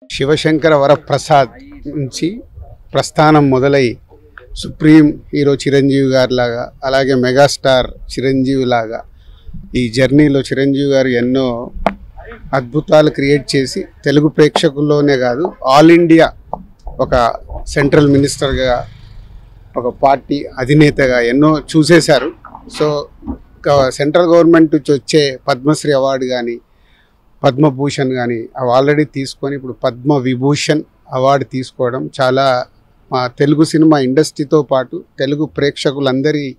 శివశంకర వరప్రసాద్ నుంచి ప్రస్థానం మొదలై సుప్రీం హీరో చిరంజీవి గారి లాగా, అలాగే మెగాస్టార్ చిరంజీవి లాగా ఈ జర్నీలో చిరంజీవి గారు ఎన్నో అద్భుతాలు క్రియేట్ చేసి తెలుగు ప్రేక్షకుల్లోనే కాదు ఆల్ ఇండియా ఒక సెంట్రల్ మినిస్టర్గా, ఒక పార్టీ అధినేతగా ఎన్నో చూసేశారు. సో సెంట్రల్ గవర్నమెంట్ నుంచి వచ్చే పద్మశ్రీ అవార్డు కానీ, పద్మభూషణ్ కానీ అవి ఆల్రెడీ తీసుకొని ఇప్పుడు పద్మ విభూషణ్ అవార్డు తీసుకోవడం చాలా మా తెలుగు సినిమా ఇండస్ట్రీతో పాటు తెలుగు ప్రేక్షకులందరికీ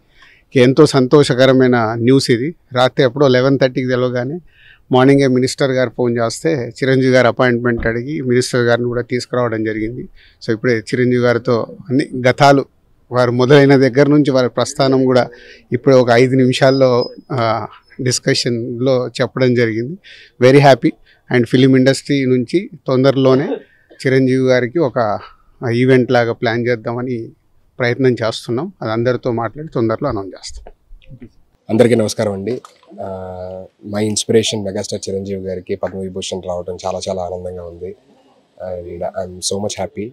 ఎంతో సంతోషకరమైన న్యూస్ ఇది. రాత్రి ఎప్పుడో 11:30కి తెలవగానే మార్నింగే మినిస్టర్ గారు ఫోన్ చేస్తే చిరంజీవి గారు అపాయింట్మెంట్ అడిగి మినిస్టర్ గారిని కూడా తీసుకురావడం జరిగింది. సో ఇప్పుడే చిరంజీవి గారితో అన్ని గతాలు వారు మొదలైన దగ్గర నుంచి వారి ప్రస్థానం కూడా ఇప్పుడు ఒక 5 నిమిషాల్లో డిస్కషన్లో చెప్పడం జరిగింది. Very happy. And film industry నుంచి తొందరలోనే చిరంజీవి గారికి ఒక ఈవెంట్ లాగా ప్లాన్ చేద్దామని ప్రయత్నం చేస్తున్నాం. అది అందరితో మాట్లాడి తొందరలో అనౌన్స్ చేస్తాం. అందరికీ నమస్కారం అండి. మై ఇన్స్పిరేషన్ మెగాస్టార్ చిరంజీవి గారికి పద్మవిభూషణ్ రావడం చాలా చాలా ఆనందంగా ఉంది. And I'm so much happy.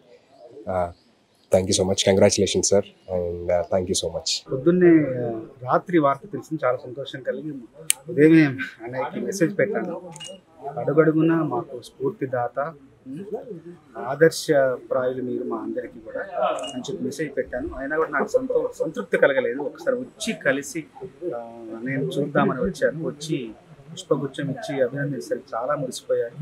Thank you so much. Congratulation sir. And thank you so much. పొద్దున్నే రాత్రి వార్త తెలిసింది, చాలా సంతోషం కలిగి ఉదయమే అన్నయ్యకి మెసేజ్ పెట్టాను. అడుగడుగున మాకు స్ఫూర్తిదాత, ఆదర్శప్రాయులు మీరు మా అందరికీ కూడా అని చెప్పి మెసేజ్ పెట్టాను. అయినా కూడా నాకు సంతృప్తి కలగలేదు. ఒకసారి వచ్చి కలిసి నేను చూద్దామని వచ్చాను. వచ్చి పుష్పగుచ్చం ఇచ్చి అభినందించడానికి చాలా మురిసిపోయారు.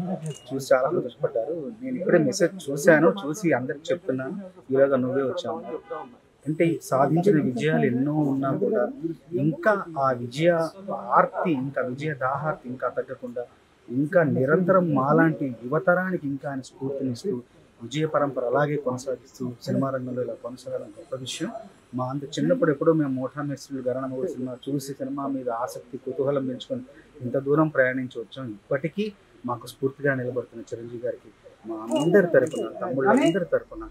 చూసి చాలా సంతోషపడ్డారు. నేను ఇప్పుడే మెసేజ్ చూశాను, చూసి అందరికి చెప్తున్నాను, ఈరోజు నువ్వే వచ్చాము అంటే. సాధించిన విజయాలు ఎన్నో ఉన్నా కూడా ఇంకా ఆ విజయ ఆర్తి, ఇంకా విజయ దాహార్తి ఇంకా తగ్గకుండా ఇంకా నిరంతరం మాలాంటి యువతరానికి ఇంకా ఆయన స్ఫూర్తినిస్తూ విజయ పరంపర అలాగే కొనసాగిస్తూ సినిమా రంగంలో ఇలా కొనసాగడం గొప్ప విషయం. మా అంత చిన్నప్పుడు ఎప్పుడో మేము మోఠా మేస్త్రులు గరణమౌళి సినిమా చూసి సినిమా మీద ఆసక్తి, కుతూహలం పెంచుకొని ఇంత దూరం ప్రయాణించి వచ్చాం. ఇప్పటికీ మాకు స్ఫూర్తిగా నిలబడుతున్న చిరంజీవి గారికి మా అందరి తరపున, తమ్ముళ్ళందరి తరపున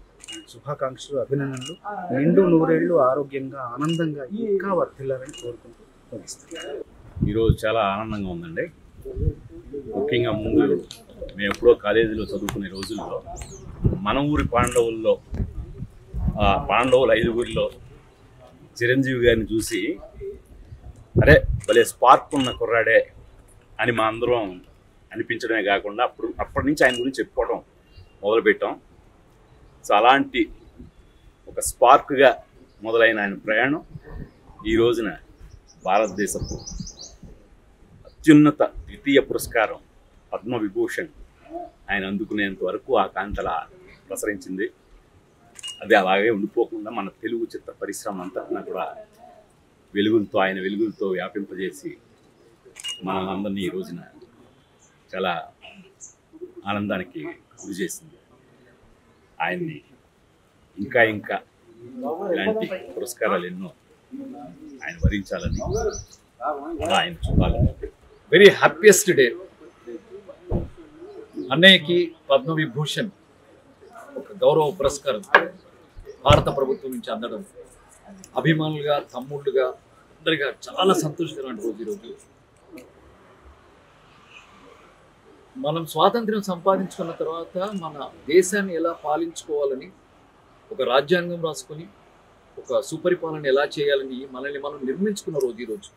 శుభాకాంక్షలు, అభినందనలు. నిండు నూరేళ్లు ఆరోగ్యంగా ఆనందంగా ఇంకా వర్ధిల్లాలని కోరుకుంటూ ముగిస్తాను. ఈరోజు చాలా ఆనందంగా ఉందండి. ముఖ్యంగా ముందు మేము ఎప్పుడో కాలేజీలో చదువుకునే రోజుల్లో మన ఊరి పాండవుల్లో, ఆ పాండవుల 5గురిలో చిరంజీవి గారిని చూసి అరే భలే స్పార్క్ ఉన్న కుర్రాడే అని మా అందరం అనిపించడమే కాకుండా అప్పటి నుంచి ఆయన గురించి చెప్పుకోవడం మొదలుపెట్టాం. సో అలాంటి ఒక స్పార్క్గా మొదలైన ఆయన ప్రయాణం ఈ రోజున భారతదేశపు అత్యున్నత ద్వితీయ పురస్కారం పద్మవిభూషణ్ ఆయన అందుకునేంత వరకు ఆ కాంతల ప్రసరించింది. అది అలాగే ఉండిపోకుండా మన తెలుగు చిత్ర పరిశ్రమ అంతా కూడా వెలుగులతో, ఆయన వెలుగులతో వ్యాపింపజేసి మనందరినీ ఈ రోజున చాలా ఆనందానికి గురి చేసింది. ఆయన్ని ఇంకా ఇంకా ఇలాంటి పురస్కారాలు ఎన్నో ఆయన వరించాలని, ఆయన చూడాలని. Very happiest day. అన్నయ్యకి పద్మవిభూషణ్ ఒక గౌరవ పురస్కారం భారత ప్రభుత్వం నుంచి అందడం అభిమానులుగా, తమ్ముళ్ళుగా, అందరిగా చాలా సంతోషకరమైన రోజు ఈరోజు. మనం స్వాతంత్ర్యం సంపాదించుకున్న తర్వాత మన దేశాన్ని ఎలా పాలించుకోవాలని ఒక రాజ్యాంగం రాసుకొని ఒక సుపరిపాలన ఎలా చేయాలని మనల్ని మనం నిర్మించుకున్న రోజు ఈరోజు.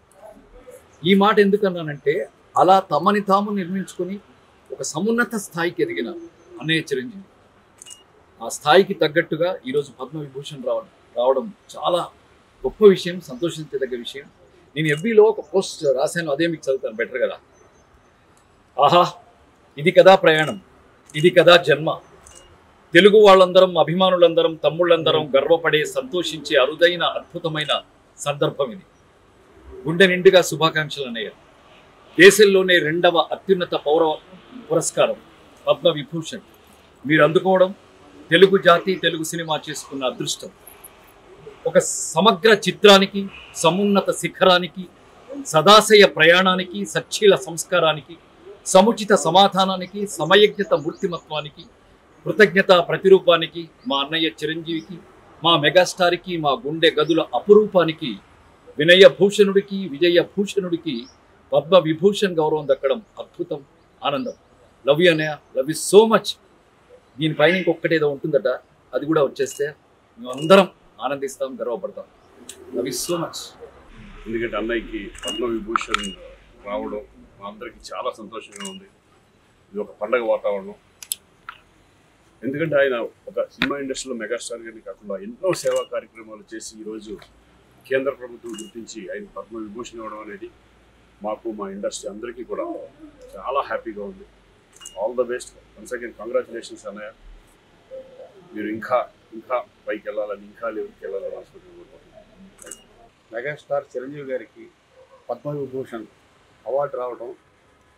ఈ మాట ఎందుకన్నానంటే అలా తమని తాము నిర్మించుకొని ఒక సమున్నత స్థాయికి ఎదిగిన అన్నయ్య చిరంజీవి ఆ స్థాయికి తగ్గట్టుగా ఈరోజు పద్మవిభూషణ్ రావడం చాలా గొప్ప విషయం, సంతోషించదగ్గ విషయం. నేను ఎఫ్బీలో ఒక పోస్ట్ రాశాను, అదే మీకు చదువుతాను, బెటర్ కదా. ఆహా, ఇది కదా ప్రయాణం, ఇది కదా జన్మ. తెలుగు వాళ్ళందరం, అభిమానులందరం, తమ్ముళ్ళందరం గర్వపడే, సంతోషించే అరుదైన అద్భుతమైన సందర్భం ఇది. గుండె నిండుగా శుభాకాంక్షలు అన్నయ్య. దేశంలోనే 2వ అత్యున్నత పౌర పురస్కారం పద్మవిభూషణ్ మీరు అందుకోవడం తెలుగు జాతి, తెలుగు సినిమా చేసుకున్న అదృష్టం. ఒక సమగ్ర చిత్రానికి, సమున్నత శిఖరానికి, సదాశయ ప్రయాణానికి, సచ్చీల సంస్కారానికి, సముచిత సమాధానానికి, సమయజ్ఞత మూర్తిమత్వానికి, కృతజ్ఞత ప్రతిరూపానికి, మా అన్నయ్య చిరంజీవికి, మా మెగాస్టార్కి, మా గుండె గదుల అపురూపానికి, వినయభూషణుడికి, విజయభూషణుడికి పద్మవిభూషణ్ గౌరవం దక్కడం అద్భుతం, ఆనందం. లవ్ యూ అన్నయ్య, లవ్ యూ సో మచ్. దీనిపైన ఇంకొకటి ఏదో ఉంటుందట, అది కూడా వచ్చేస్తే మేమందరం ఆనందిస్తాం, గర్వపడతాం. Love you so much. ఎందుకంటే అన్నయ్యకి పద్మవిభూషణ్ రావడం మా అందరికీ చాలా సంతోషంగా ఉంది. ఇది ఒక పండగ వాతావరణం. ఎందుకంటే ఆయన ఒక సినిమా ఇండస్ట్రీలో మెగాస్టార్ గారిని కాకుండా ఎన్నో సేవా కార్యక్రమాలు చేసి ఈరోజు కేంద్ర ప్రభుత్వం గుర్తించి ఆయన పద్మవిభూషణ్ ఇవ్వడం అనేది మాకు, మా ఇండస్ట్రీ అందరికీ కూడా చాలా హ్యాపీగా ఉంది. All the best. Once again congratulations అన్నయ్య. మీరు ఇంకా ఇంకా పైకి వెళ్ళాలని, ఇంకా లెవెల్కి వెళ్ళాలని ఆశపడుతున్నాను. మెగాస్టార్ చిరంజీవి గారికి పద్మవిభూషణ్ అవార్డు రావడం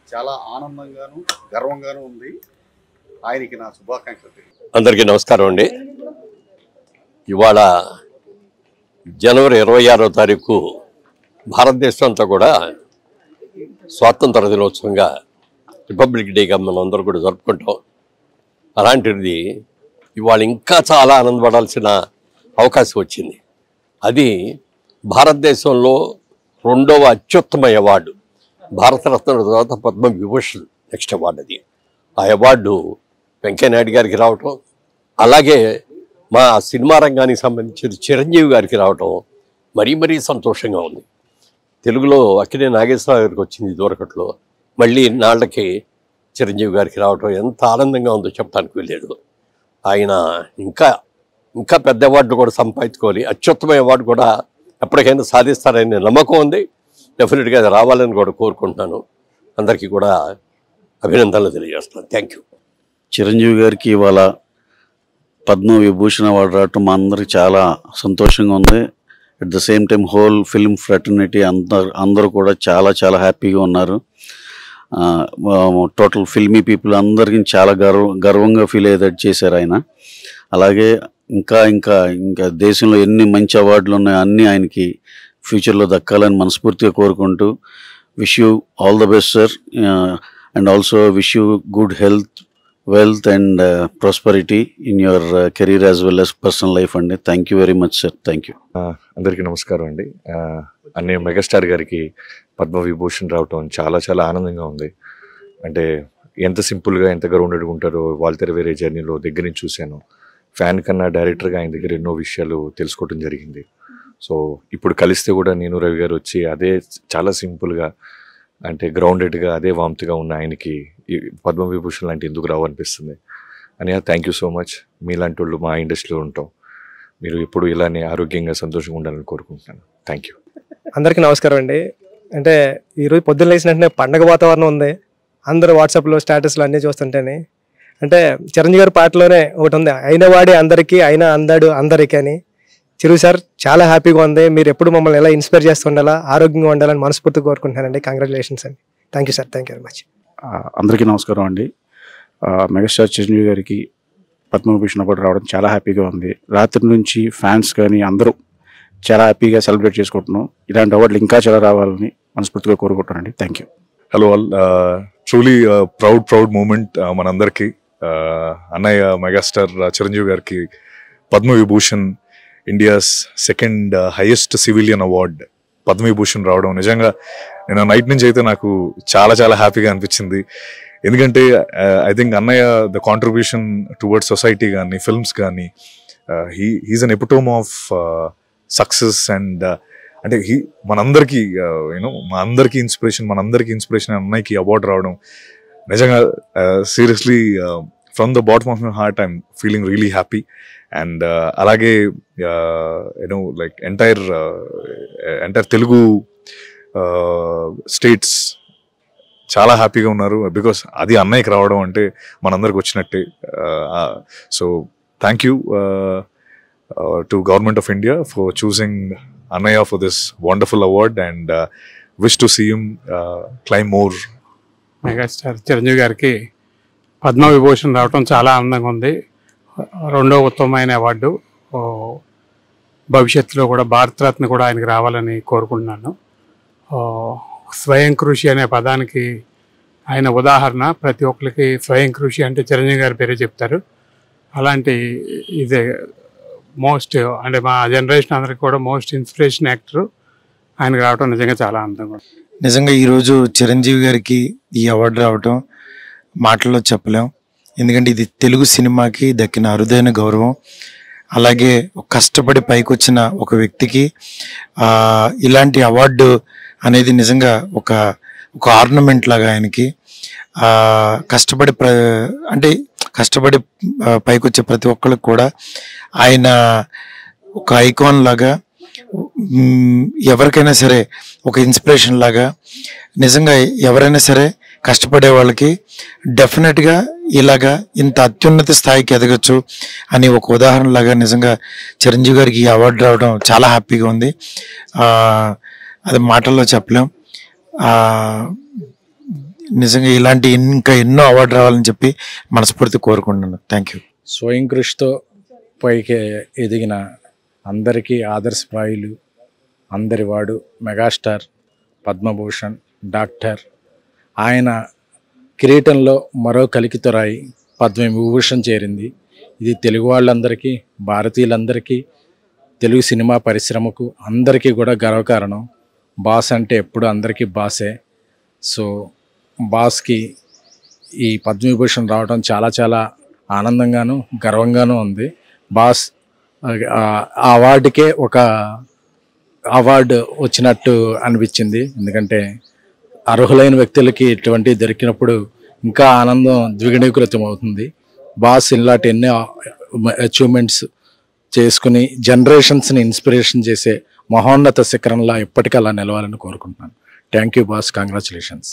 చాలా ఆనందంగాను గర్వంగాను ఉంది. ఆయనకి నా శుభాకాంక్షలు. అందరికీ నమస్కారం అండి. ఇవాళ జనవరి 26వ తారీఖు భారతదేశం అంతా కూడా స్వాతంత్ర దినోత్సవంగా, రిపబ్లిక్ డేగా మనం అందరూ కూడా జరుపుకుంటాం. అలాంటిది ఇవాళ ఇంకా చాలా ఆనందపడాల్సిన అవకాశం వచ్చింది. అది భారతదేశంలో 2వ అత్యుత్తమ అవార్డు, భారతరత్న తర్వాత పద్మవిభూషణ్ నెక్స్ట్ అవార్డు. అది ఆ అవార్డు వెంకయ్యనాయుడు గారికి రావటం, అలాగే మా సినిమా రంగానికి సంబంధించిన చిరంజీవి గారికి రావటం మరీ సంతోషంగా ఉంది. తెలుగులో అక్కినే నాగేశ్వరరావు గారికి వచ్చింది దూరకట్లో, మళ్ళీ నాళ్ళకి చిరంజీవి గారికి రావటం ఎంత ఆనందంగా ఉందో చెప్పడానికి వెళ్ళలేదు. ఆయన ఇంకా పెద్ద అవార్డు కూడా సంపాదించుకోవాలి, అత్యుత్తమ అవార్డు కూడా ఎప్పటికైనా సాధిస్తారనే నమ్మకం ఉంది. డెఫినెట్గా అది రావాలని కూడా కోరుకుంటున్నాను. అందరికీ కూడా అభినందనలు తెలియజేస్తున్నాను. Thank you. చిరంజీవి గారికి ఇవాళ పద్మవిభూషణ్ అవార్డు రావటం మా అందరికి చాలా సంతోషంగా ఉంది. At the same time whole film fraternity అందరూ కూడా చాలా హ్యాపీగా ఉన్నారు. టోటల్ ఫిల్మీ పీపుల్ అందరికీ చాలా గర్వంగా ఫీల్ అయ్యేటట్టు చేశారు ఆయన. అలాగే ఇంకా దేశంలో ఎన్ని మంచి అవార్డులు ఉన్నాయో అన్నీ ఆయనకి ఫ్యూచర్లో దక్కాలని మనస్ఫూర్తిగా కోరుకుంటూ, wish you all the best sir, and also wish you good health, wealth and prosperity in your career as well as personal life అండి. Thank you very much sir. Thank you. అందరికీ నమస్కారం అండి. అన్నయ్య మెగాస్టార్ గారికి పద్మవిభూషణ్ రావటం చాలా ఆనందంగా ఉంది. అంటే ఎంత సింపుల్గా, ఎంత గ్రౌండెడ్గా ఉంటారో వాల్తెర వేరే జర్నీలో దగ్గర నుంచి చూశాను. ఫ్యాన్ కన్నా డైరెక్టర్గా ఆయన దగ్గర ఎన్నో విషయాలు తెలుసుకోవడం జరిగింది. సో ఇప్పుడు కలిస్తే కూడా నేను రవి గారు వచ్చి అదే చాలా సింపుల్గా, అంటే గ్రౌండెడ్గా, అదే వామ్త్గా ఉన్న ఆయనకి పద్మవిభూషణ్ లాంటి ఎందుకు రావనిపిస్తుంది. అని థ్యాంక్ యూ సో మచ్. మీలాంటి వాళ్ళు మా ఇండస్ట్రీలో ఉంటాం. మీరు ఎప్పుడు ఇలానే ఆరోగ్యంగా సంతోషంగా ఉండాలని కోరుకుంటున్నాను. Thank you. అందరికీ నమస్కారం అండి. అంటే ఈరోజు పొద్దున్న లేచిన వెంటనే పండగ వాతావరణం ఉంది. అందరూ వాట్సాప్లో స్టేటస్లు అన్నీ చూస్తుంటేనే, అంటే చిరంజీవి గారి పాటలోనే ఒకటి ఉంది, అయిన వాడే అందరికీ, అయినా అందాడు అందరికీ అని. చిరు సార్ చాలా హ్యాపీగా ఉంది. మీరు ఎప్పుడు మమ్మల్ని ఎలా ఇన్స్పైర్ చేస్తుండాలా, ఆరోగ్యంగా ఉండాలని మనస్ఫూర్తిగా కోరుకుంటున్నానండి. కంగ్రాచులేషన్స్ అండి. Thank you sir. Thank you very much. అందరికీ నమస్కారం అండి. మెగాస్టార్ చిరంజీవి గారికి పద్మవిభూషణ్ అవార్డు రావడం చాలా హ్యాపీగా ఉంది. రాత్రి నుంచి ఫ్యాన్స్ కానీ అందరూ చాలా హ్యాపీగా సెలబ్రేట్ చేసుకుంటున్నాం. ఇలాంటి అవార్డులు ఇంకా చాలా రావాలని మనస్ఫూర్తిగా కోరుకుంటున్నానండి. Thank you. Hello all. Truly proud moment మనందరికీ. అన్నయ్య మెగాస్టార్ చిరంజీవి గారికి Padma Vibhushan, India's second highest civilian award Padma Vibhushan రావడం నిజంగా నేను నైట్ నుంచి అయితే నాకు చాలా హ్యాపీగా అనిపించింది. ఎందుకంటే ఐ థింక్ అన్నయ్య ద కాంట్రిబ్యూషన్ టువర్డ్స్ సొసైటీ కానీ, ఫిల్మ్స్ కానీ, he's an epitome of success. And అంటే మనందరికీ మా అందరికీ ఇన్స్పిరేషన్ అన్నయ్యకి అవార్డు రావడం నిజంగా seriously from the bottom of my heart I'm feeling really happy. And అలాగే లైక్ ఎంటైర్ తెలుగు స్టేట్స్ చాలా హ్యాపీగా ఉన్నారు. బికాస్ అది అన్నయ్యకి రావడం అంటే మనందరికి వచ్చినట్టే. So thank you to government of India for choosing Annaya for this wonderful award, and wish to see him climb more. Megastar Chiranjeevi గారికి పద్మవిభూషణ్ రావడం చాలా ఆనందంగా ఉంది. 2వ ఉత్తమమైన అవార్డు. భవిష్యత్తులో కూడా భారతరత్న కూడా ఆయనకి రావాలని కోరుకుంటున్నాను. స్వయం కృషి అనే పదానికి ఆయన ఉదాహరణ. ప్రతి ఒక్కరికి స్వయం కృషి అంటే చిరంజీవి గారి పేరే చెప్తారు. అలాంటి ఇదే మోస్ట్, అంటే మా జనరేషన్ అందరికి కూడా మోస్ట్ ఇన్స్పిరేషన్ యాక్టర్ ఆయనకు రావడం నిజంగా చాలా ఆనందంగా ఉంది. నిజంగా ఈరోజు చిరంజీవి గారికి ఈ అవార్డు రావటం మాటల్లో చెప్పలేం. ఎందుకంటే ఇది తెలుగు సినిమాకి దక్కిన అరుదైన గౌరవం. అలాగే కష్టపడి పైకి వచ్చిన ఒక వ్యక్తికి ఇలాంటి అవార్డు అనేది నిజంగా ఒక ఆర్నమెంట్ లాగా ఆయనకి. కష్టపడి కష్టపడి పైకి వచ్చే ప్రతి ఒక్కరికి కూడా ఆయన ఒక ఐకాన్ లాగా, ఎవరికైనా సరే ఒక ఇన్స్పిరేషన్ లాగా. నిజంగా ఎవరైనా సరే కష్టపడే వాళ్ళకి డెఫినెట్గా ఇలాగా ఇంత అత్యున్నత స్థాయికి ఎదగచ్చు అని ఒక ఉదాహరణ లాగా నిజంగా చిరంజీవి గారికి ఈ అవార్డు రావడం చాలా హ్యాపీగా ఉంది. అది మాటల్లో చెప్పలేం. నిజంగా ఇలాంటి ఇంకా ఎన్నో అవార్డు రావాలని చెప్పి మనస్ఫూర్తి కోరుకుంటున్నాను. Thank you. స్వయం కృషితో పైకి ఎదిగిన అందరికీ ఆదర్శప్రాయులు, అందరివాడు మెగాస్టార్, పద్మభూషణ్, డాక్టర్. ఆయన కిరీటంలో మరో కలికితొరాయి పద్మవిభూషణ్ చేరింది. ఇది తెలుగు వాళ్ళందరికీ, భారతీయులందరికీ, తెలుగు సినిమా పరిశ్రమకు అందరికీ కూడా గర్వకారణం. బాస్ అంటే ఎప్పుడు అందరికీ బాసే. సో బాస్కి ఈ పద్మవిభూషణ్ రావడం చాలా చాలా ఆనందంగాను గర్వంగాను ఉంది. బాస్ ఆ అవార్డుకే ఒక అవార్డు వచ్చినట్టు అనిపించింది. ఎందుకంటే అర్హులైన వ్యక్తులకి ఇటువంటి దొరికినప్పుడు ఇంకా ఆనందం ద్విగుణీకృతం అవుతుంది. బాస్ ఇలాంటి ఎన్నో అచీవ్మెంట్స్ చేసుకుని జనరేషన్స్ని ఇన్స్పిరేషన్ చేసే మహోన్నత శిఖరంలా ఎప్పటికీ అలా నిలవాలని కోరుకుంటున్నాను. Thank you boss, congratulations.